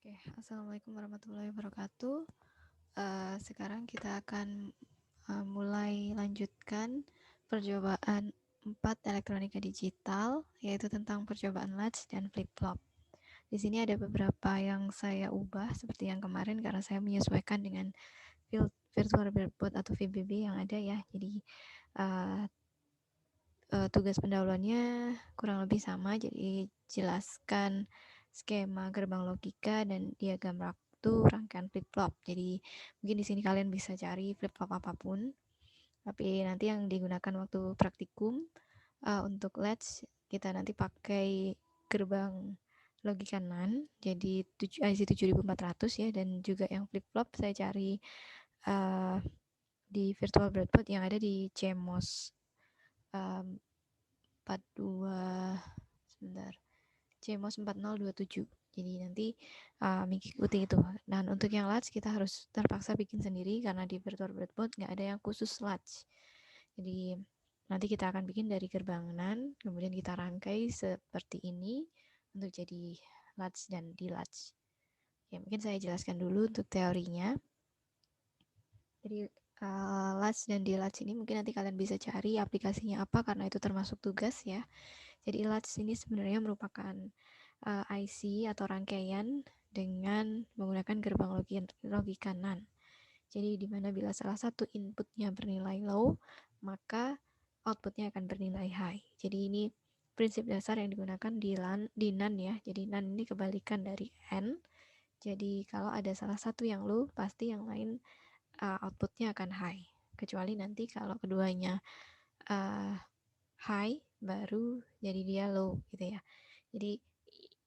Oke, Assalamualaikum warahmatullahi wabarakatuh. Sekarang kita akan mulai lanjutkan percobaan 4 elektronika digital, yaitu tentang percobaan latch dan flip-flop. Di sini ada beberapa yang saya ubah seperti yang kemarin karena saya menyesuaikan dengan virtual breadboard atau VBB yang ada ya. Jadi tugas pendahuluannya kurang lebih sama, jadi jelaskan skema gerbang logika dan diagram waktu rangkaian flip-flop. Jadi mungkin di sini kalian bisa cari flip-flop apapun, tapi nanti yang digunakan waktu praktikum untuk latch kita nanti pakai gerbang logika NAND, jadi IC 7400 ya, dan juga yang flip-flop saya cari di virtual breadboard yang ada di CMOS 42 sebentar CMOS 4027. Jadi nanti mengikuti itu. Dan untuk yang latch kita harus terpaksa bikin sendiri karena di virtual breadboard nggak ada yang khusus latch. Jadi nanti kita akan bikin dari gerbang NAND, kemudian kita rangkai seperti ini untuk jadi latch dan di latch. Ya, mungkin saya jelaskan dulu untuk teorinya. Jadi latch dan di latch ini mungkin nanti kalian bisa cari aplikasinya apa karena itu termasuk tugas ya. Jadi latch ini sebenarnya merupakan IC atau rangkaian dengan menggunakan gerbang logika NAND. Jadi di mana bila salah satu inputnya bernilai low, maka outputnya akan bernilai high. Jadi ini prinsip dasar yang digunakan di NAND ya. Jadi NAND ini kebalikan dari N. Jadi kalau ada salah satu yang low, pasti yang lain outputnya akan high. Kecuali nanti kalau keduanya high, baru jadi dia low gitu ya. Jadi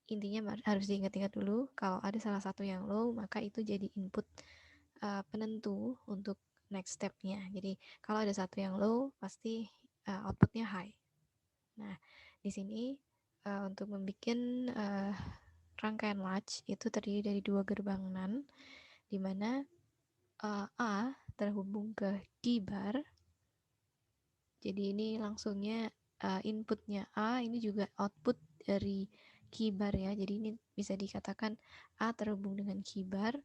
intinya harus diingat-ingat dulu, kalau ada salah satu yang low, maka itu jadi input penentu untuk next step-nya. Jadi kalau ada satu yang low, pasti outputnya high. Nah, di sini untuk membuat rangkaian latch itu terdiri dari 2 gerbang NAND, di mana A terhubung ke key bar. Jadi ini langsungnya inputnya A, ini juga output dari keybar ya. Jadi ini bisa dikatakan A terhubung dengan keybar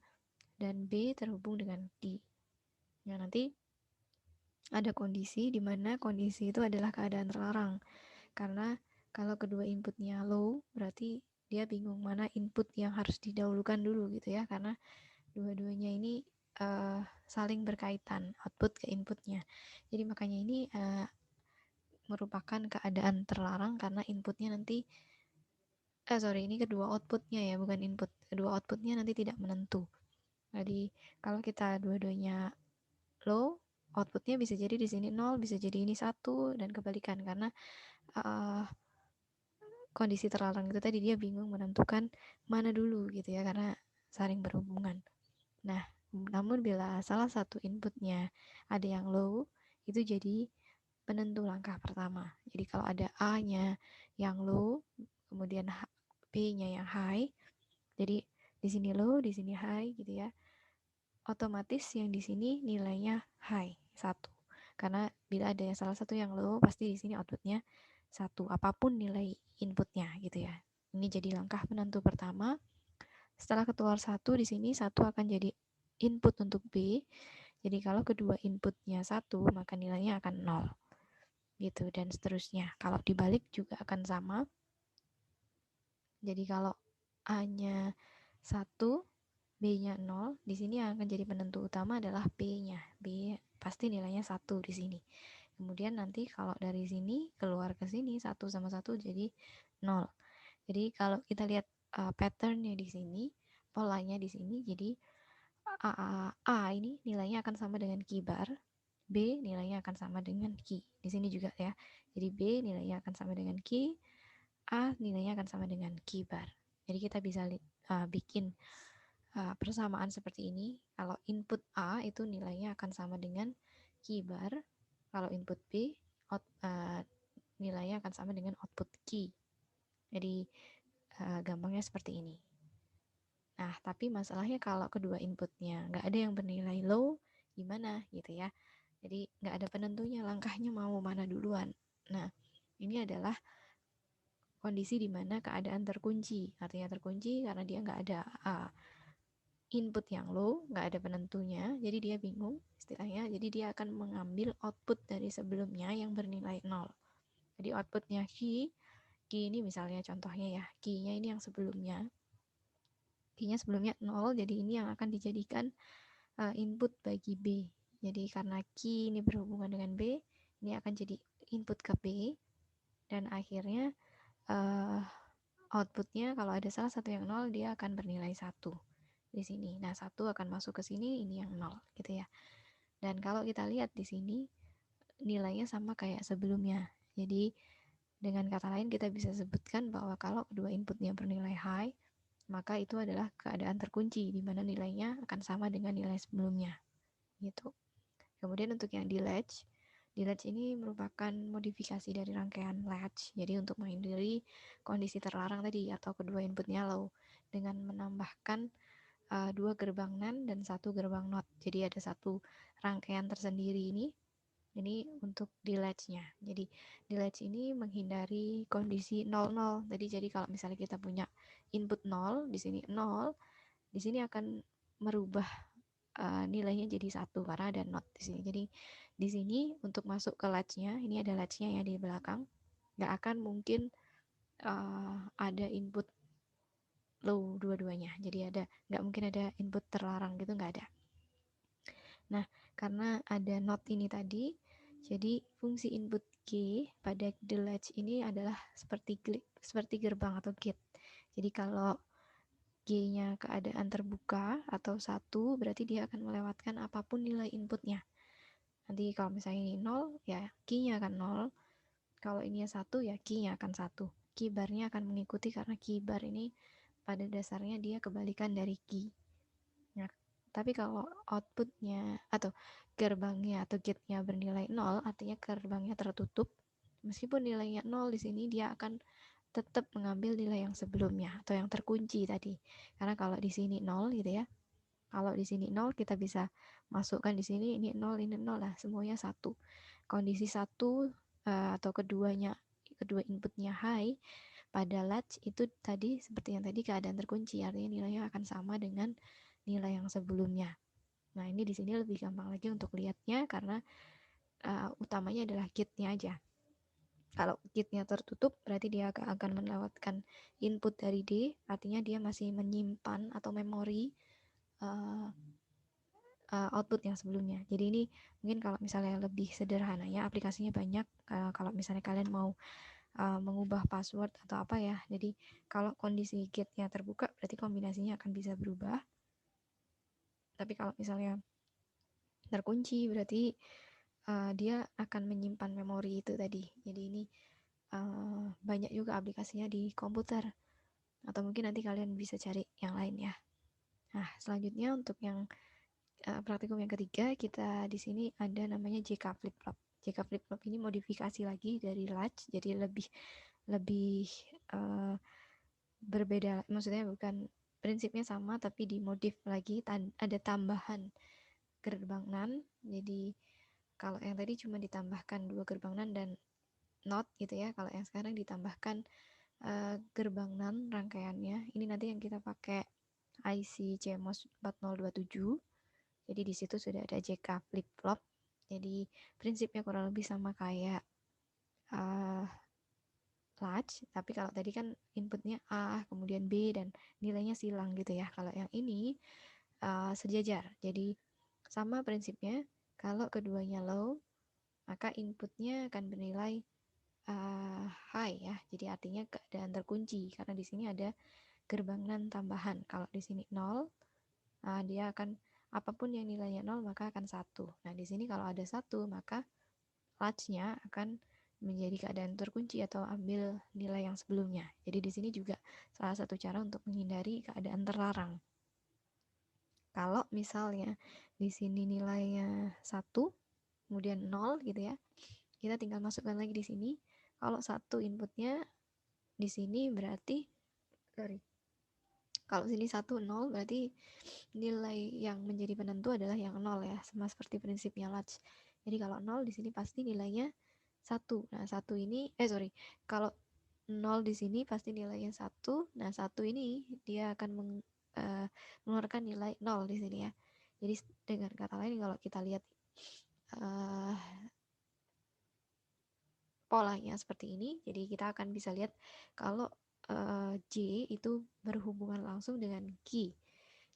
dan B terhubung dengan D. Nah, nanti ada kondisi di mana kondisi itu adalah keadaan terlarang. Karena kalau kedua inputnya low, berarti dia bingung mana input yang harus didahulukan dulu gitu ya. Karena dua-duanya ini saling berkaitan, output ke inputnya. Jadi makanya ini merupakan keadaan terlarang karena inputnya nanti ini kedua outputnya ya, bukan input. Kedua outputnya nanti tidak menentu. Jadi kalau kita dua-duanya low, outputnya bisa jadi di sini 0, bisa jadi ini 1 dan kebalikan karena kondisi terlarang itu tadi dia bingung menentukan mana dulu gitu ya karena saling berhubungan. Nah, namun bila salah satu inputnya ada yang low, itu jadi penentu langkah pertama. Jadi kalau ada A-nya yang low, kemudian B-nya yang high, jadi di sini low, di sini high gitu ya. Otomatis yang di sini nilainya high, 1. Karena bila ada yang salah satu yang low, pasti di sini outputnya 1, apapun nilai inputnya gitu ya. Ini jadi langkah penentu pertama. Setelah keluar 1 di sini 1 akan jadi input untuk B. Jadi kalau kedua inputnya 1, maka nilainya akan 0. Gitu dan seterusnya. Kalau dibalik juga akan sama. Jadi kalau A-nya 1, B-nya 0, di sini yang akan jadi penentu utama adalah B-nya. B pasti nilainya 1 di sini. Kemudian nanti kalau dari sini keluar ke sini 1 sama 1 jadi 0. Jadi kalau kita lihat patternnya di sini, polanya di sini, jadi A ini nilainya akan sama dengan key bar, B nilainya akan sama dengan key. Di sini juga ya. Jadi B nilainya akan sama dengan key, A nilainya akan sama dengan key bar. Jadi kita bisa bikin persamaan seperti ini. Kalau input A itu nilainya akan sama dengan key bar. Kalau input B nilainya akan sama dengan output key. Jadi gampangnya seperti ini. Nah, tapi masalahnya kalau kedua inputnya nggak ada yang bernilai low, gimana gitu ya. Jadi nggak ada penentunya langkahnya mau mana duluan. Nah, ini adalah kondisi di mana keadaan terkunci. Artinya terkunci karena dia nggak ada input yang low, nggak ada penentunya, jadi dia bingung istilahnya. Jadi dia akan mengambil output dari sebelumnya yang bernilai 0. Jadi outputnya key ini misalnya contohnya ya, key-nya ini yang sebelumnya. Key-nya sebelumnya 0, jadi ini yang akan dijadikan input bagi B. Jadi karena key ini berhubungan dengan B, ini akan jadi input ke B, dan akhirnya outputnya kalau ada salah satu yang 0, dia akan bernilai 1 di sini. Nah, 1 akan masuk ke sini, ini yang 0 gitu ya. Dan kalau kita lihat di sini, nilainya sama kayak sebelumnya. Jadi dengan kata lain kita bisa sebutkan bahwa kalau kedua inputnya bernilai high, maka itu adalah keadaan terkunci di mana nilainya akan sama dengan nilai sebelumnya. Gitu. Kemudian untuk yang di latch ini merupakan modifikasi dari rangkaian latch. Jadi untuk menghindari kondisi terlarang tadi atau kedua inputnya low dengan menambahkan 2 gerbang NAND dan 1 gerbang NOT. Jadi ada satu rangkaian tersendiri ini untuk di latch-nya. Jadi di latch ini menghindari kondisi 00. Jadi kalau misalnya kita punya input 0, di sini 0, di sini akan merubah nilainya jadi 1 karena ada not di sini. Jadi di sini untuk masuk ke latch-nya, ini ada latch-nya ya di belakang, nggak akan mungkin ada input low dua-duanya. Jadi nggak mungkin ada input terlarang gitu, nggak ada. Nah, karena ada not ini tadi, jadi fungsi input G pada the latch ini adalah seperti gerbang atau gate. Jadi kalau G-nya keadaan terbuka atau 1, berarti dia akan melewatkan apapun nilai inputnya. Nanti kalau misalnya ini 0, ya key-nya akan 0. Kalau ini 1, ya key-nya akan 1. Key bar-nya akan mengikuti karena key bar ini pada dasarnya dia kebalikan dari key. Nah, tapi kalau outputnya atau gerbangnya atau gate-nya bernilai 0, artinya gerbangnya tertutup. Meskipun nilainya 0 di sini, dia akan tetap mengambil nilai yang sebelumnya atau yang terkunci tadi. Karena kalau di sini 0 gitu ya. Kalau di sini 0, kita bisa masukkan di sini ini 0, ini 0 lah, semuanya 1. Kondisi 1 atau kedua inputnya high pada latch itu tadi seperti yang tadi keadaan terkunci, artinya nilainya akan sama dengan nilai yang sebelumnya. Nah, ini di sini lebih gampang lagi untuk lihatnya karena utamanya adalah gate-nya aja. Kalau gate-nya tertutup, berarti dia akan melewatkan input dari D, artinya dia masih menyimpan atau memori output yang sebelumnya. Jadi ini mungkin kalau misalnya lebih sederhananya, aplikasinya banyak. Kalau misalnya kalian mau mengubah password atau apa ya, jadi kalau kondisi gate-nya terbuka, berarti kombinasinya akan bisa berubah. Tapi kalau misalnya terkunci, berarti dia akan menyimpan memori itu tadi. Jadi ini banyak juga aplikasinya di komputer, atau mungkin nanti kalian bisa cari yang lain ya. Nah, selanjutnya untuk yang praktikum yang ketiga, kita di sini ada namanya JK flip-flop. JK flip-flop ini modifikasi lagi dari latch, jadi lebih berbeda. Maksudnya bukan prinsipnya sama, tapi dimodif lagi, ada tambahan gerbang NAND. Jadi kalau yang tadi cuma ditambahkan 2 gerbang NAND dan not gitu ya. Kalau yang sekarang ditambahkan gerbang NAND rangkaiannya. Ini nanti yang kita pakai IC CMOS 4027. Jadi di situ sudah ada JK flip-flop. Jadi prinsipnya kurang lebih sama kayak latch, tapi kalau tadi kan inputnya A, kemudian B, dan nilainya silang gitu ya. Kalau yang ini sejajar. Jadi sama prinsipnya, kalau keduanya low, maka inputnya akan bernilai high ya. Jadi artinya keadaan terkunci, karena di sini ada gerbang NAND tambahan. Kalau di sini 0, dia akan apapun yang nilainya 0 maka akan 1. Nah, di sini kalau ada 1, maka latch-nya akan menjadi keadaan terkunci atau ambil nilai yang sebelumnya. Jadi di sini juga salah satu cara untuk menghindari keadaan terlarang. Kalau misalnya di sini nilainya 1, kemudian 0 gitu ya, kita tinggal masukkan lagi di sini. Kalau 1 inputnya di sini berarti kalau sini 1, 0 berarti nilai yang menjadi penentu adalah yang 0 ya, sama seperti prinsipnya latch. Jadi kalau 0 di sini pasti nilainya 1. Nah, 1 ini kalau 0 di sini pasti nilainya 1. Nah, 1 ini dia akan mengeluarkan nilai 0 di sini ya. Jadi dengan kata lain kalau kita lihat polanya seperti ini, jadi kita akan bisa lihat kalau J itu berhubungan langsung dengan Q.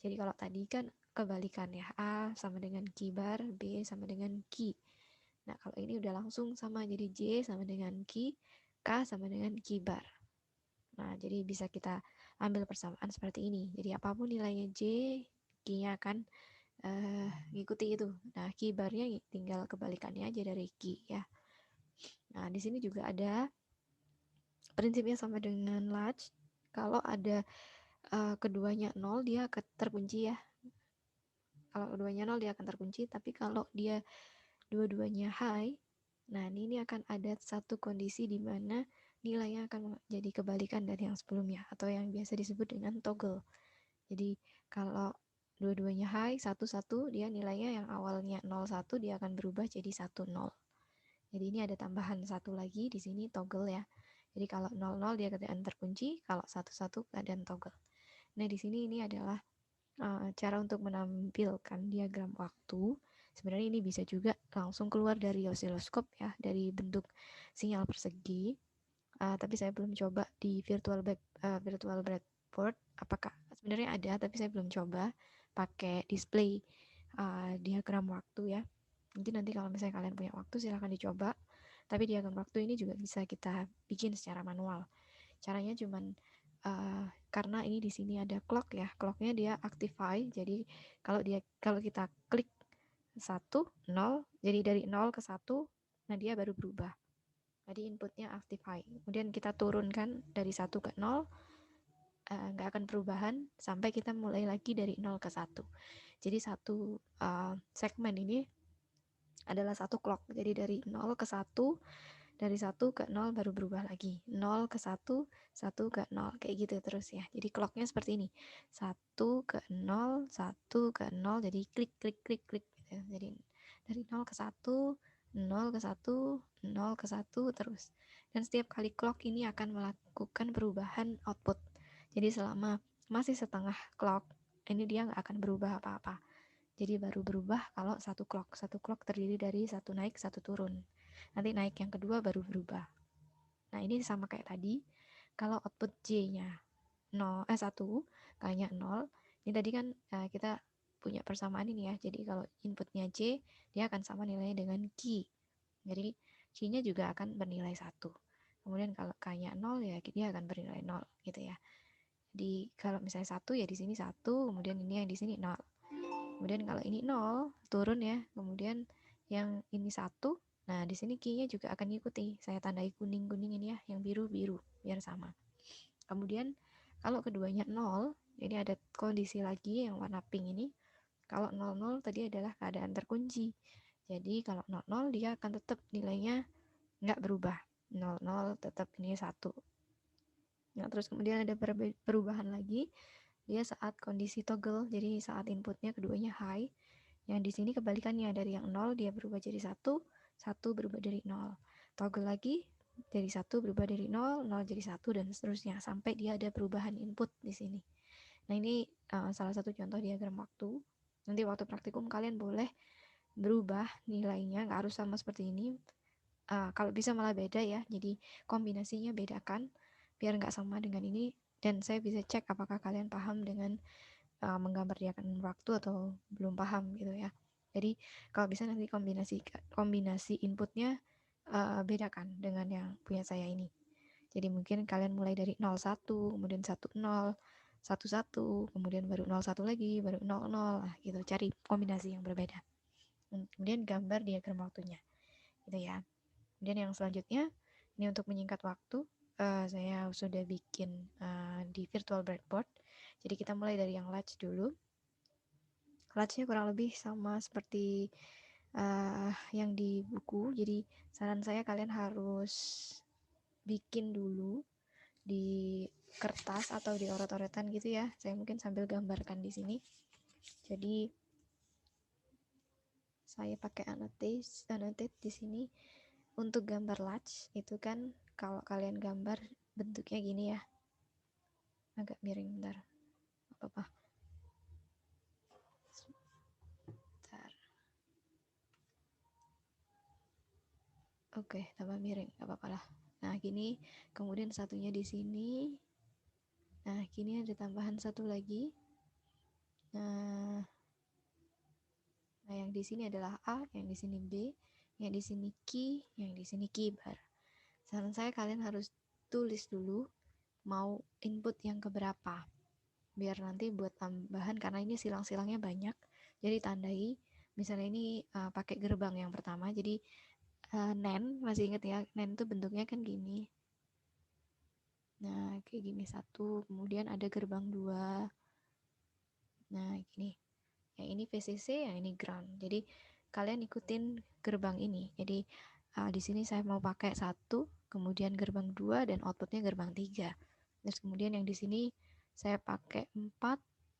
Jadi kalau tadi kan kebalikannya, A sama dengan Q bar, B sama dengan Q. Nah, kalau ini udah langsung sama, jadi J sama dengan Q, K sama dengan Q bar. Nah, jadi bisa kita ambil persamaan seperti ini. Jadi apapun nilainya J, Q-nya akan ngikuti itu. Nah, Q barnya tinggal kebalikannya aja dari Q ya. Nah, di sini juga ada prinsipnya sama dengan latch. Kalau ada keduanya 0, dia akan terkunci ya. Kalau keduanya 0, dia akan terkunci. Tapi kalau dia dua-duanya high, nah ini akan ada satu kondisi di mana nilainya akan jadi kebalikan dari yang sebelumnya, atau yang biasa disebut dengan toggle. Jadi kalau dua-duanya high, 1-1, dia nilainya yang awalnya 0-1, dia akan berubah jadi 1-0. Jadi ini ada tambahan satu lagi di sini, toggle ya. Jadi kalau 0-0 dia keadaan terkunci, kalau 1-1 keadaan toggle. Nah, di sini ini adalah cara untuk menampilkan diagram waktu. Sebenarnya ini bisa juga langsung keluar dari osiloskop ya, dari bentuk sinyal persegi. Tapi saya belum coba di virtual breadboard. Apakah sebenarnya ada, tapi saya belum coba pakai display diagram waktu ya. Nanti kalau misalnya kalian punya waktu silahkan dicoba. Tapi diagram waktu ini juga bisa kita bikin secara manual. Caranya cuman karena ini di sini ada clock ya, clocknya dia actify. Jadi kalau kita klik 1, 0, jadi dari 0 ke 1, nah dia baru berubah. Jadi inputnya actify. Kemudian kita turunkan dari 1 ke 0, nggak akan perubahan sampai kita mulai lagi dari 0 ke 1. Jadi satu segmen ini adalah satu clock. Jadi dari 0 ke 1, dari 1 ke 0 baru berubah lagi. 0 ke 1, 1 ke 0. Kayak gitu terus ya. Jadi clocknya seperti ini. 1 ke 0, 1 ke 0. Jadi klik, klik, klik, klik. Gitu. Jadi dari 0 ke 1, 0 ke 1, 0 ke 1 terus. Dan setiap kali clock ini akan melakukan perubahan output. Jadi selama masih setengah clock, ini dia nggak akan berubah apa-apa. Jadi baru berubah kalau satu clock. Satu clock terdiri dari satu naik, satu turun. Nanti naik yang kedua baru berubah. Nah, ini sama kayak tadi. Kalau output J-nya 1, K-nya 0. Ini tadi kan kita punya persamaan ini ya. Jadi kalau inputnya J, dia akan sama nilainya dengan Q. Jadi Q-nya juga akan bernilai 1. Kemudian kalau K-nya 0, ya dia akan bernilai 0 gitu ya. Jadi kalau misalnya 1 ya di sini 1, kemudian ini yang di sini 0. Kemudian kalau ini 0, turun ya. Kemudian yang ini 1, nah di sini Q-nya juga akan ngikuti. Saya tandai kuning-kuning ini ya, yang biru-biru biar sama. Kemudian kalau keduanya 0, jadi ada kondisi lagi yang warna pink ini. Kalau 00 tadi adalah keadaan terkunci. Jadi kalau 00 dia akan tetap nilainya nggak berubah. 00 tetap ini 1. Nah, terus kemudian ada perubahan lagi. Dia saat kondisi toggle, jadi saat inputnya keduanya high. Yang di sini kebalikannya, dari yang 0 dia berubah jadi 1, 1 berubah dari 0. Toggle lagi, dari 1 berubah dari 0, 0 jadi 1, dan seterusnya sampai dia ada perubahan input di sini. Nah, ini salah satu contoh diagram waktu. Nanti waktu praktikum kalian boleh berubah nilainya, nggak harus sama seperti ini. Kalau bisa malah beda ya, jadi kombinasinya bedakan biar nggak sama dengan ini, dan saya bisa cek apakah kalian paham dengan menggambar diagram waktu atau belum paham gitu ya. Jadi kalau bisa nanti kombinasi inputnya bedakan dengan yang punya saya ini. Jadi mungkin kalian mulai dari 01, kemudian 10, 11, kemudian baru 01 lagi, baru 00 lah gitu. Cari kombinasi yang berbeda. Kemudian gambar diagram waktunya. Gitu ya. Kemudian yang selanjutnya, ini untuk menyingkat waktu, saya sudah bikin di virtual breadboard. Jadi kita mulai dari yang latch dulu. Latchnya kurang lebih sama seperti yang di buku. Jadi saran saya kalian harus bikin dulu di kertas atau di oret-oretan gitu ya. Saya mungkin sambil gambarkan di sini. Jadi saya pakai annotate di sini. Untuk gambar latch itu kan kalau kalian gambar bentuknya gini ya, agak miring, bentar, apa-apa, bentar. Oke, tambah miring, gak apa-apa lah. Nah gini, kemudian satunya di sini. Nah gini ada tambahan satu lagi. Nah, yang di sini adalah A, yang di sini B, yang di sini key, yang di sini keybar. Saran saya kalian harus tulis dulu mau input yang keberapa, biar nanti buat tambahan, karena ini silang-silangnya banyak. Jadi tandai, misalnya ini pakai gerbang yang pertama, jadi NAND, masih inget ya, NAND itu bentuknya kan gini. Nah kayak gini satu, kemudian ada gerbang 2. Nah gini, yang ini VCC, yang ini ground. Jadi kalian ikutin gerbang ini. Jadi di sini saya mau pakai 1, kemudian gerbang 2 dan outputnya gerbang 3. Terus kemudian yang di sini saya pakai 4,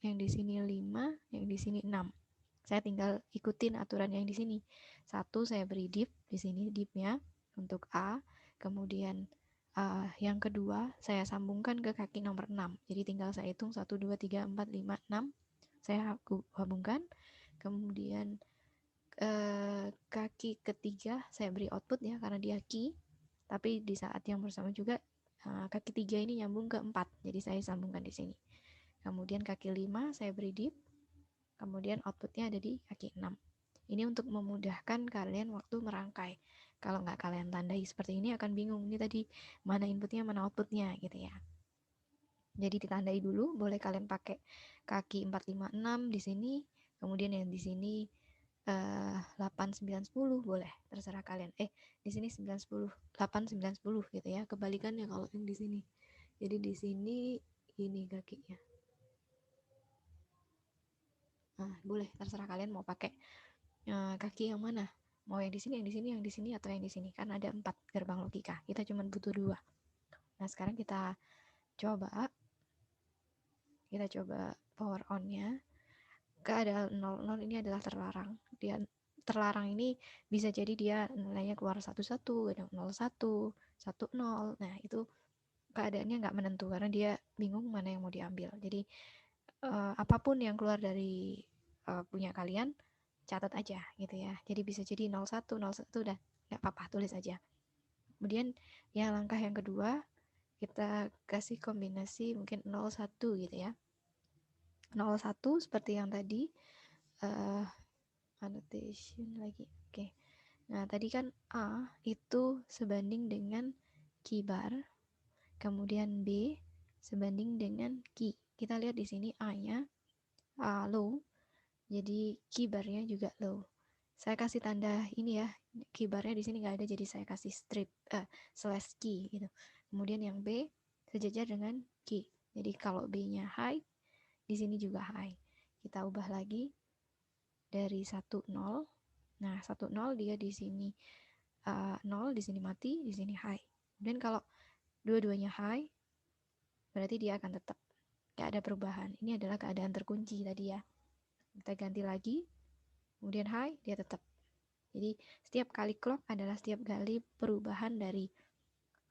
yang di sini 5, yang di sini 6. Saya tinggal ikutin aturan yang di sini. 1 saya beri div, di sini divnya untuk A, kemudian yang kedua saya sambungkan ke kaki nomor 6. Jadi tinggal saya hitung 1, 2, 3, 4, 5, 6. Saya hubungkan. Kemudian kaki ketiga saya beri output ya, karena dia key. Tapi di saat yang bersama juga kaki 3 ini nyambung ke 4. Jadi saya sambungkan di sini. Kemudian kaki 5 saya beri div. Kemudian outputnya ada di kaki 6. Ini untuk memudahkan kalian waktu merangkai. Kalau nggak kalian tandai seperti ini akan bingung. Ini tadi mana inputnya, mana outputnya gitu ya. Jadi ditandai dulu, boleh kalian pakai kaki 4, 5, 6 di sini. Kemudian yang di sini 8, 9, 10 boleh, terserah kalian. Di sini 9, 10, 8, 9, 10 gitu ya. Kebalikannya kalau yang di sini. Jadi di sini ini kakinya. Nah, boleh, terserah kalian mau pakai kaki yang mana. Mau yang di sini, yang di sini, yang di sini, atau yang di sini. Kan ada 4 gerbang logika. Kita cuma butuh 2. Nah, sekarang kita coba power on-nya. Keadaan 00 ini adalah terlarang. Dia terlarang ini bisa jadi dia nilainya keluar 11, 01, 10. Nah, itu keadaannya nggak menentu karena dia bingung mana yang mau diambil. Jadi apapun yang keluar dari punya kalian catat aja gitu ya. Jadi bisa jadi 01, 01 dan nggak apa-apa, tulis aja. Kemudian yang langkah yang kedua kita kasih kombinasi mungkin 01 gitu ya. 01 seperti yang tadi annotation lagi. Oke. Nah, tadi kan A itu sebanding dengan keybar, kemudian B sebanding dengan key. Kita lihat di sini A-nya low, jadi keybarnya juga low. Saya kasih tanda ini ya, keybarnya di sini nggak ada, jadi saya kasih strip slash key gitu. Kemudian yang B sejajar dengan key. Jadi kalau B-nya high, di sini juga high. Kita ubah lagi dari 1, 0. Nah, 1, 0 dia di sini 0, di sini mati, di sini high. Dan kalau dua-duanya high, berarti dia akan tetap. Gak ada perubahan. Ini adalah keadaan terkunci tadi ya. Kita ganti lagi, kemudian high, dia tetap. Jadi setiap kali clock adalah setiap kali perubahan dari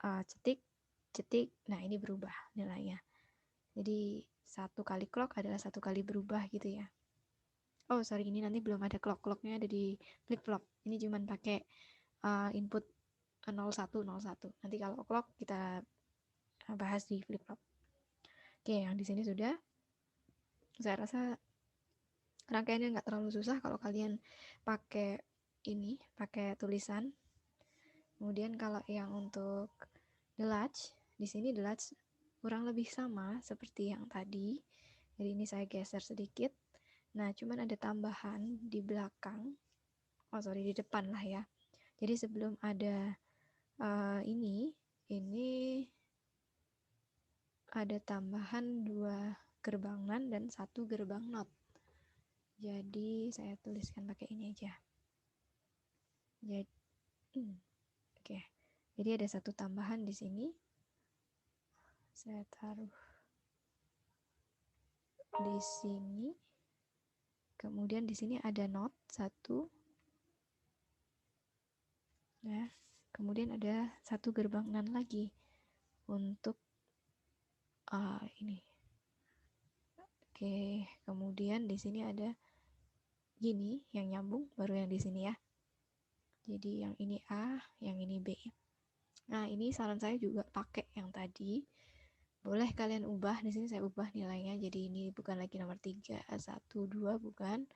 cetik, cetik. Nah, ini berubah nilainya. Jadi satu kali clock adalah satu kali berubah gitu ya. Oh sorry, ini nanti belum ada clock-clocknya, ada di flip-flop. Ini cuma pakai input 01, 01. Nanti kalau clock kita bahas di flip-flop. Oke, yang di sini sudah. Saya rasa rangkaiannya nggak terlalu susah kalau kalian pakai ini, pakai tulisan. Kemudian kalau yang untuk the latch, di sini the latch kurang lebih sama seperti yang tadi. Jadi ini saya geser sedikit. Nah, cuman ada tambahan di belakang. Oh sorry, di depan lah ya. Jadi sebelum ada ini ada tambahan 2 gerbang NAND dan 1 gerbang NOT. Jadi saya tuliskan pakai ini aja. Jadi oke. Jadi ada 1 tambahan di sini. Saya taruh di sini. Kemudian di sini ada NOT 1. Nah, kemudian ada 1 gerbang NAND lagi untuk ini. Oke, kemudian di sini ada gini yang nyambung, baru yang di sini ya. Jadi yang ini A, yang ini B. Nah, ini saran saya juga pakai yang tadi. Boleh kalian ubah, di sini saya ubah nilainya. Jadi ini bukan lagi nomor 3, 1, 2, bukan.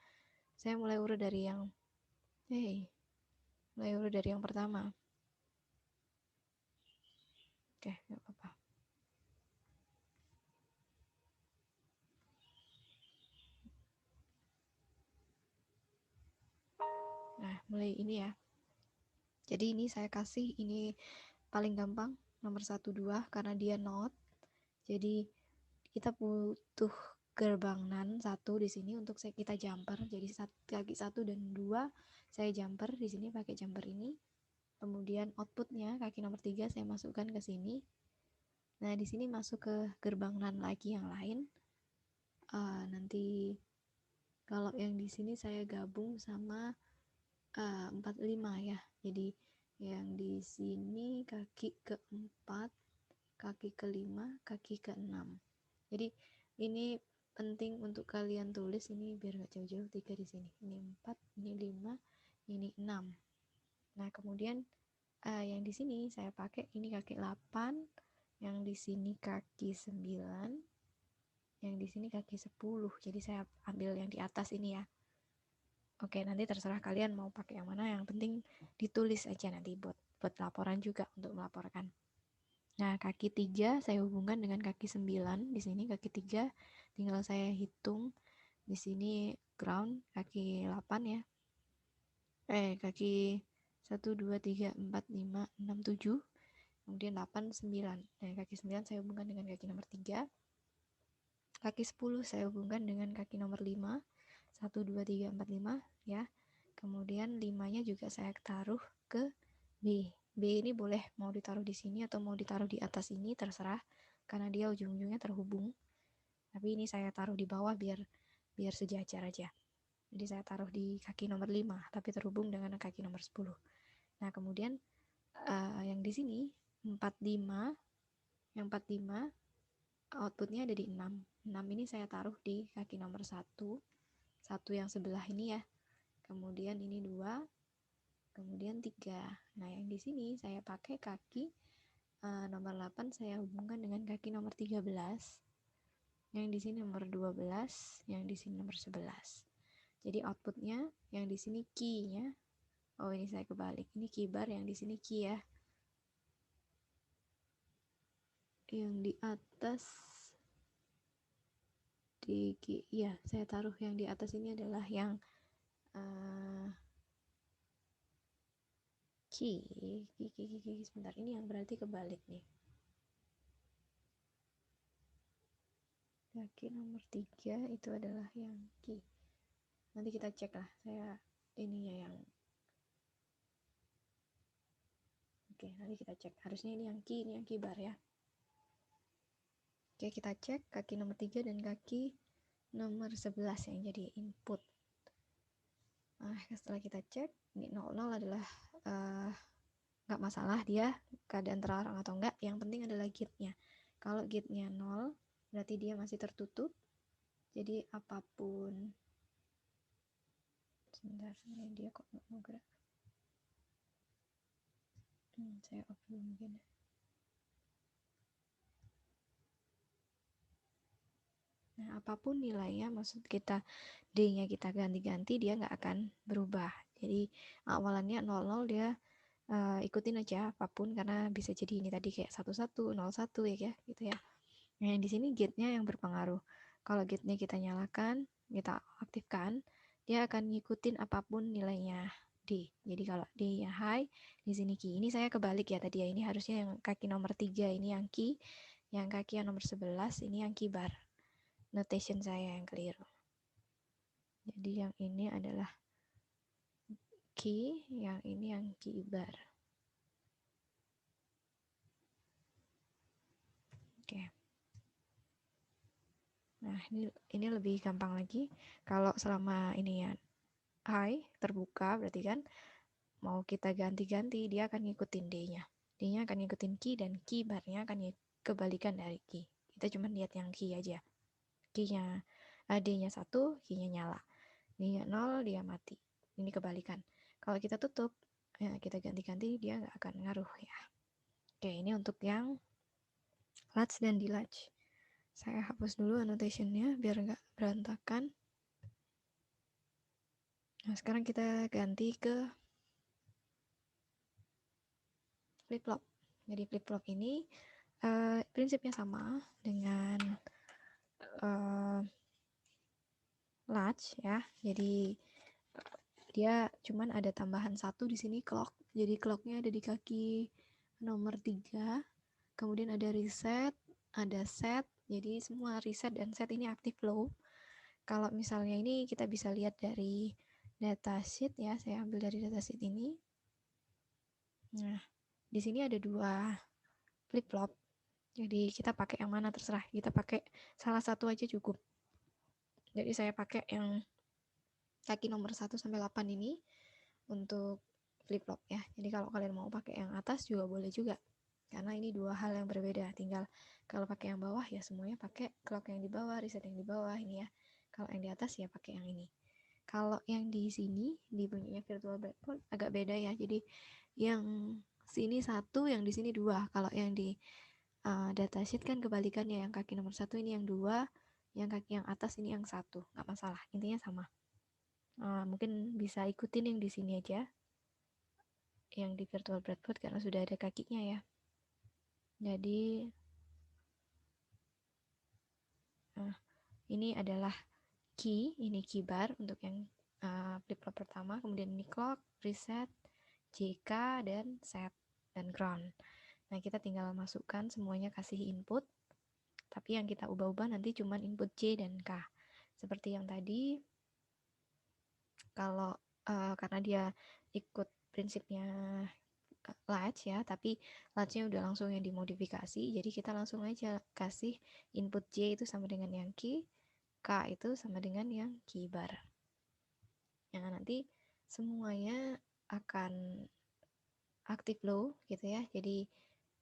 Saya mulai urut dari yang pertama. Oke, nggak apa-apa. Nah, mulai ini ya. Jadi ini saya kasih, ini paling gampang, nomor 1, 2, karena dia not. Jadi kita butuh gerbang NaN 1 di sini untuk kita jumper. Jadi kaki 1 dan 2 saya jumper di sini pakai jumper ini. Kemudian outputnya kaki nomor 3 saya masukkan ke sini. Nah, di sini masuk ke gerbang NaN lagi yang lain. Nanti kalau yang di sini saya gabung sama 45 ya. Jadi yang di sini kaki keempat, kaki kelima, kaki keenam. Jadi ini penting untuk kalian tulis ini biar gak jauh-jauh, 3 di sini. Ini 4, ini 5, ini 6. Nah, kemudian yang di sini saya pakai ini kaki 8, yang di sini kaki 9, yang di sini kaki 10. Jadi saya ambil yang di atas ini ya. Oke, nanti terserah kalian mau pakai yang mana, yang penting ditulis aja nanti buat laporan juga, untuk melaporkan. Nah, kaki 3 saya hubungkan dengan kaki 9. Di sini kaki 3 tinggal saya hitung. Di sini ground kaki 8 ya. Kaki 1 2 3 4 5 6 7. Kemudian 8 9. Nah, kaki 9 saya hubungkan dengan kaki nomor 3. Kaki 10 saya hubungkan dengan kaki nomor 5. 1 2 3 4 5 ya. Kemudian 5-nya juga saya taruh ke B. B ini boleh mau ditaruh di sini atau mau ditaruh di atas ini, terserah, karena dia ujung-ujungnya terhubung. Tapi ini saya taruh di bawah biar sejajar aja. Jadi saya taruh di kaki nomor 5 tapi terhubung dengan kaki nomor 10. Nah, kemudian yang di sini 45, yang 45 outputnya ada di 6. 6 ini saya taruh di kaki nomor 1 yang sebelah ini ya. Kemudian ini 2, kemudian 3. Nah, yang di sini saya pakai kaki nomor 8 saya hubungkan dengan kaki nomor 13. Yang di sini nomor 12, yang di sini nomor 11. Jadi outputnya yang di sini key-nya. Oh, ini saya kebalik. Ini key bar, yang di sini key ya. Yang di atas di key, ya, saya taruh yang di atas ini adalah yang key, sebentar, ini yang berarti kebalik nih. Kaki nomor 3 itu adalah yang key. Nanti kita cek lah, saya ininya yang oke, nanti kita cek. Harusnya ini yang key bar ya. Oke, kita cek kaki nomor 3 dan kaki nomor 11 yang jadi input. Nah, setelah kita cek, ini 00 adalah nggak masalah dia keadaan terlarang atau enggak, yang penting adalah gate-nya. Kalau gate-nya 0, berarti dia masih tertutup. Jadi apapun, sebentar, ini dia kok nggak mau gerak. Saya off dulu mungkin. Nah, apapun nilainya, maksud kita D-nya kita ganti-ganti, dia nggak akan berubah. Jadi awalannya 00, dia ikutin aja apapun, karena bisa jadi ini tadi kayak 11, 01 ya gitu ya. Nah, yang di sini gate-nya yang berpengaruh. Kalau gate-nya kita nyalakan, kita aktifkan, dia akan ngikutin apapun nilainya D. Jadi kalau D-nya high, di sini key. Ini saya kebalik ya tadi ya. Ini harusnya yang kaki nomor 3 ini yang key, yang kaki yang nomor 11 ini yang key bar. Notation saya yang keliru. Jadi yang ini adalah key, yang ini yang key bar. Oke. Nah, ini lebih gampang lagi. Kalau selama ini ya high, terbuka, berarti kan mau kita ganti-ganti, dia akan ngikutin D-nya. D-nya akan ngikutin key, dan key bar-nya akan kebalikan dari key. Kita cuma lihat yang key aja. Key-nya D-nya 1, key-nya nyala. D-nya 0, dia mati. Ini kebalikan. Kalau kita tutup, ya kita ganti-ganti, dia nggak akan ngaruh ya. Oke, ini untuk yang latch dan delatch. Saya hapus dulu annotation-nya biar nggak berantakan. Nah, sekarang kita ganti ke flip-flop. Jadi flip-flop ini prinsipnya sama dengan latch ya. Jadi dia cuman ada tambahan 1 di sini clock. Jadi clocknya ada di kaki nomor 3. Kemudian ada reset, ada set. Jadi semua reset dan set ini aktif low. Kalau misalnya ini kita bisa lihat dari datasheet ya. Saya ambil dari datasheet ini. Nah, di sini ada 2 flip-flop. Jadi kita pakai yang mana terserah. Kita pakai salah satu aja cukup. Jadi saya pakai yang kaki nomor 1 sampai 8 ini untuk flip-flop ya. Jadi kalau kalian mau pakai yang atas juga boleh juga. Karena ini 2 hal yang berbeda. Tinggal kalau pakai yang bawah ya semuanya pakai clock yang di bawah, reset yang di bawah ini ya. Kalau yang di atas ya pakai yang ini. Kalau yang di sini di punyanya virtual breadboard agak beda ya. Jadi yang sini 1, yang di sini 2. Kalau yang di datasheet kan kebalikannya, yang kaki nomor 1 ini yang 2, yang kaki yang atas ini yang 1. Nggak masalah, intinya sama. Mungkin bisa ikutin yang di sini aja, yang di virtual breadboard karena sudah ada kakinya ya. Jadi ini adalah key, ini key bar untuk yang flip-flop pertama, kemudian ini clock, reset, JK, dan set, dan ground. Nah, kita tinggal masukkan semuanya, kasih input, tapi yang kita ubah-ubah nanti cuma input J dan K. Seperti yang tadi, kalau karena dia ikut prinsipnya latch ya, tapi latchnya udah langsung yang dimodifikasi, jadi kita langsung aja kasih input J itu sama dengan yang key, K itu sama dengan yang key bar. Yang nanti semuanya akan aktif low gitu ya. Jadi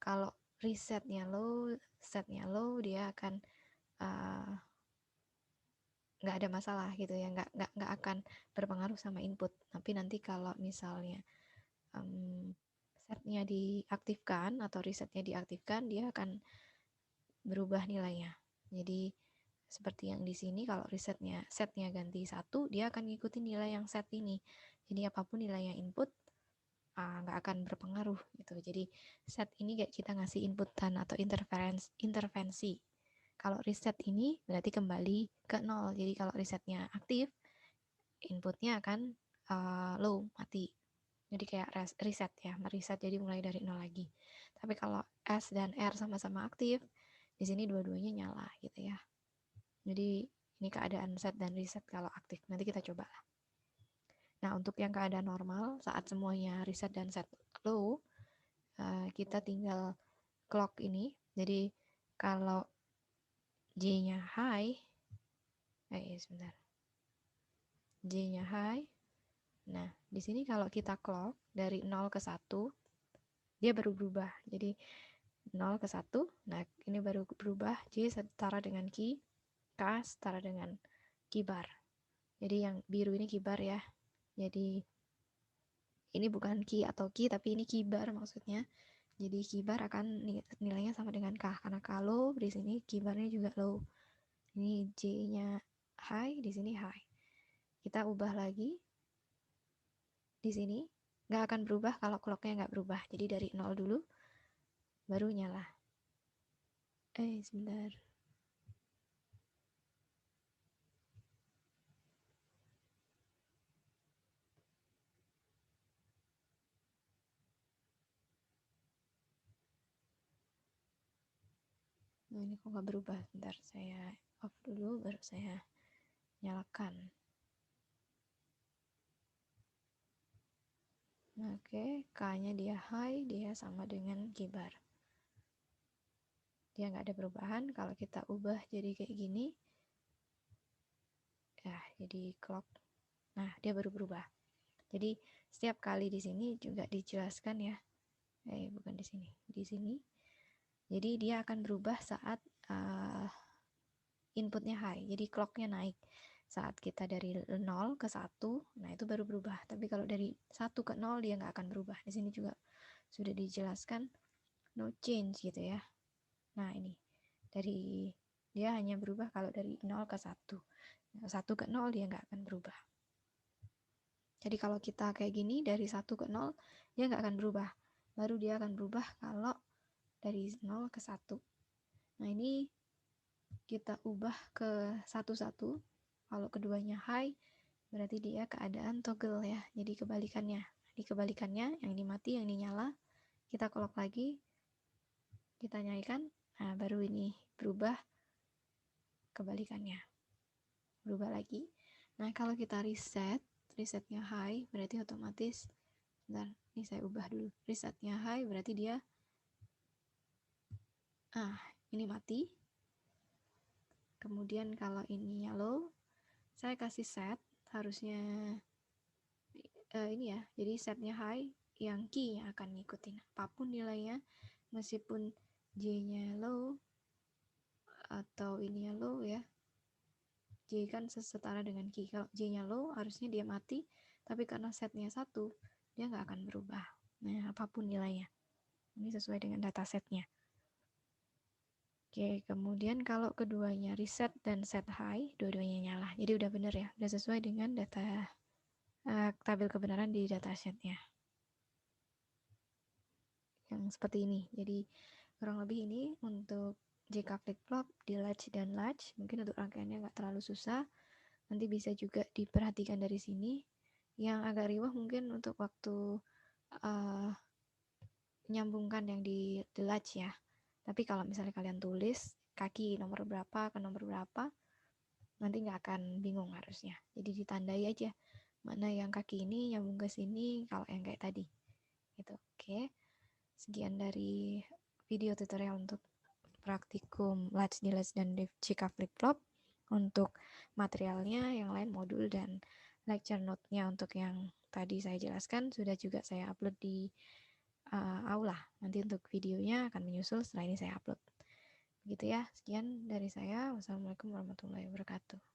kalau resetnya low, setnya low, dia akan nggak ada masalah gitu ya, nggak akan berpengaruh sama input. Tapi nanti kalau misalnya setnya diaktifkan atau resetnya diaktifkan, dia akan berubah nilainya. Jadi seperti yang di sini, kalau setnya ganti 1, dia akan ngikutin nilai yang set ini. Jadi apapun nilai yang input nggak akan berpengaruh gitu. Jadi set ini kayak kita ngasih inputan atau intervensi. Kalau reset ini berarti kembali ke 0. Jadi kalau resetnya aktif, inputnya akan low, mati. Jadi kayak reset ya, mereset, jadi mulai dari 0 lagi. Tapi kalau S dan R sama-sama aktif, di sini dua-duanya nyala gitu ya. Jadi ini keadaan set dan reset kalau aktif. Nanti kita coba lah. Nah, untuk yang keadaan normal, saat semuanya reset dan set low, kita tinggal clock ini. Jadi kalau J-nya high, sebentar. J-nya high. Nah, di sini kalau kita clock dari 0 ke 1, dia baru berubah. Jadi 0 ke 1, nah ini baru berubah. J setara dengan key, K setara dengan key bar. Jadi yang biru ini key bar ya. Jadi ini bukan key atau key, tapi ini key bar maksudnya. Jadi key bar akan nilainya sama dengan K. Karena K low, di sini key barnya juga low. Ini J-nya high, di sini high. Kita ubah lagi. Di sini nggak akan berubah kalau clocknya nggak berubah. Jadi dari 0 dulu, baru nyala. Sebentar. Nah, ini kok nggak berubah. Bentar, saya off dulu, baru saya nyalakan. Nah, oke, K-nya dia high, dia sama dengan key bar. Dia nggak ada perubahan. Kalau kita ubah jadi kayak gini, ya jadi clock. Nah, dia baru berubah. Jadi setiap kali di sini juga dijelaskan ya. Bukan di sini. Di sini. Jadi dia akan berubah saat inputnya high, jadi clocknya naik. Saat kita dari 0 ke 1, nah itu baru berubah. Tapi kalau dari 1 ke 0 dia nggak akan berubah. Di sini juga sudah dijelaskan no change gitu ya. Nah ini dari dia hanya berubah kalau dari 0 ke 1. 1 ke 0 dia nggak akan berubah. Jadi kalau kita kayak gini dari 1 ke 0 dia nggak akan berubah. Baru dia akan berubah kalau dari 0 ke 1. Nah ini kita ubah ke 1-1. Kalau keduanya high berarti dia keadaan toggle ya. Jadi kebalikannya. Di kebalikannya yang ini mati, yang ini nyala. Kita clock lagi, kita nyalakan. Nah baru ini berubah kebalikannya. Berubah lagi. Nah kalau kita resetnya high berarti otomatis, bentar, ini saya ubah dulu. Resetnya high berarti dia ini mati. Kemudian kalau ininya low, saya kasih set, harusnya ini ya, jadi setnya high, yang key yang akan ngikutin apapun nilainya, meskipun J-nya low atau ininya low ya. J kan setara dengan key. Kalau J-nya low harusnya dia mati, tapi karena setnya 1 dia nggak akan berubah. Nah apapun nilainya, ini sesuai dengan datasetnya. Oke, kemudian kalau keduanya reset dan set high, dua-duanya nyala. Jadi udah bener ya, udah sesuai dengan data tabel kebenaran di datasetnya. Yang seperti ini. Jadi kurang lebih ini untuk JK flip-flop di latch dan latch. Mungkin untuk rangkaiannya nggak terlalu susah. Nanti bisa juga diperhatikan dari sini. Yang agak riwah mungkin untuk waktu menyambungkan yang di latch ya. Tapi kalau misalnya kalian tulis kaki nomor berapa ke nomor berapa, nanti nggak akan bingung harusnya. Jadi ditandai aja mana yang kaki ini nyambung ke sini, kalau yang kayak tadi. Gitu. Oke. Sekian dari video tutorial untuk praktikum latch, delatch, dan JK flip-flop. Untuk materialnya, yang lain modul dan lecture note-nya untuk yang tadi saya jelaskan sudah juga saya upload di aula. Nanti untuk videonya akan menyusul setelah ini saya upload. Begitu ya, sekian dari saya. Wassalamualaikum warahmatullahi wabarakatuh.